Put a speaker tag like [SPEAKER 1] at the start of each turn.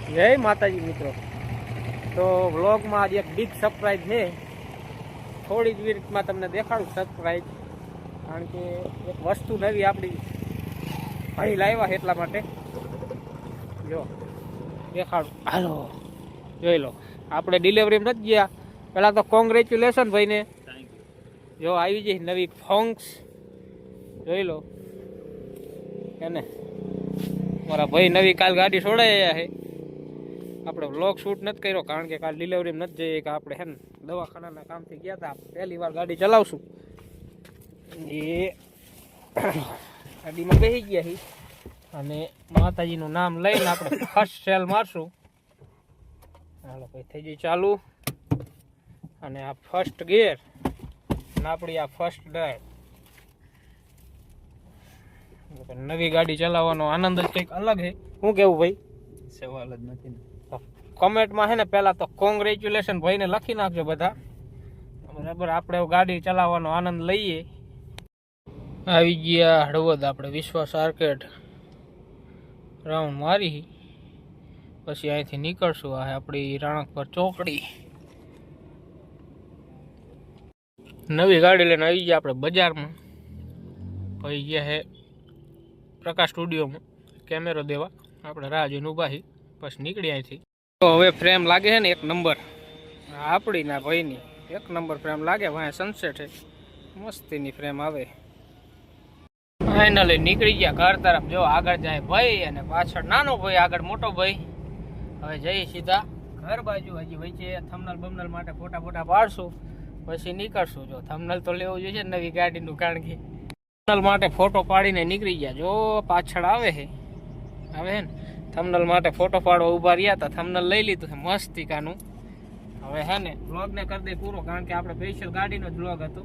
[SPEAKER 1] જય માતાજી મિત્રો, તો વ્લોગમાં આજે એક બિગ સરપ્રાઈઝ છે. થોડી જ મિનિટમાં તમને દેખાડું સરપ્રાઈઝ, કારણ કે એક વસ્તુ નવી આપણી ભાઈ લાવ્યા એટલા માટે જો દેખાડું. હાલો જોઈ લો, આપણે ડિલિવરી નથી ગયા. પહેલાં તો કોંગ્રેચ્યુલેશન ભાઈને. જો આવી જાય નવી ફોન્ક્સ, જોઈ લો એને મારા ભાઈ નવી કાલ ગાડી છોડાયા છે. આપણે વ્લોગ શૂટ નથી કર્યો કારણ કે કાલ ડિલિવરી નથી જઈએ કે આપણે હે ને દવાખાનાના કામથી ગયા હતા. પહેલી વાર ગાડી ચલાવશું એ ગાડીમાં બેસી ગયા છીએ અને માતાજીનું નામ લઈને આપણે ફર્સ્ટ સેલ મારશું. હાલો ભાઈ થઈ જાય ચાલુ. અને આ ફર્સ્ટ ગિયર અને આપણી આ ફર્સ્ટ ડ્રાઈવ. નવી ગાડી ચલાવવાનો આનંદ જ કંઈક અલગ છે. શું કેવું ભાઈ?
[SPEAKER 2] સવાલ જ નથી.
[SPEAKER 1] કોમેન્ટમાં છે ને પહેલાં તો કોંગ્રેચ્યુલેશન ભાઈને લખી નાખજો બધા, બરાબર. આપણે ગાડી ચલાવવાનો આનંદ લઈએ. આવી ગયા હળવદ આપણે વિશ્વાસ આર્કેડ રાઉન્ડ મારી પછી અહીંથી નીકળશું. આ આપણી રાણકપર ચોકડી. નવી ગાડી લઈને આવી ગયા આપણે બજારમાં. ભાઈ ગયા હે પ્રકાશ સ્ટુડિયોમાં કેમેરો દેવા. આપણે રાહ જોઈને ઊભા છીએ, પછી નીકળી અહીંથી. તો હવે ફ્રેમ લાગે છે ને એક નંબર, આપણી ના ભાઈની એક નંબર ફ્રેમ લાગે. વાંહે સનસેટ છે, મસ્તીની ફ્રેમ આવે. ફાઇનલી નીકળી ગયા ઘર તરફ. જો આગળ જાય ભાઈ અને પાછળ નાનો ભાઈ, આગળ મોટો ભાઈ. હવે જઈએ સીધા ઘર બાજુ. હજી વચ્ચે થંબનેલ બમનલ માટે ફોટા ફોટા પાડશું પછી નીકળશું. જો થંબનેલ તો લેવું જોઈએ નવી ગાડીનું, કારણ કે થંબનેલ માટે ફોટો પાડીને નીકળી ગયા. જો પાછળ આવે છે ને થંબનેલ માટે ફોટો પાડવા ઊભા રહ્યા હતા. થંબનેલ લઈ લીધું છે મસ્તિકાનું. હવે હે ને વ્લોગને કરી દે પૂરો, કારણ કે આપણે સ્પેશિયલ ગાડીનો જ વ્લોગ હતો.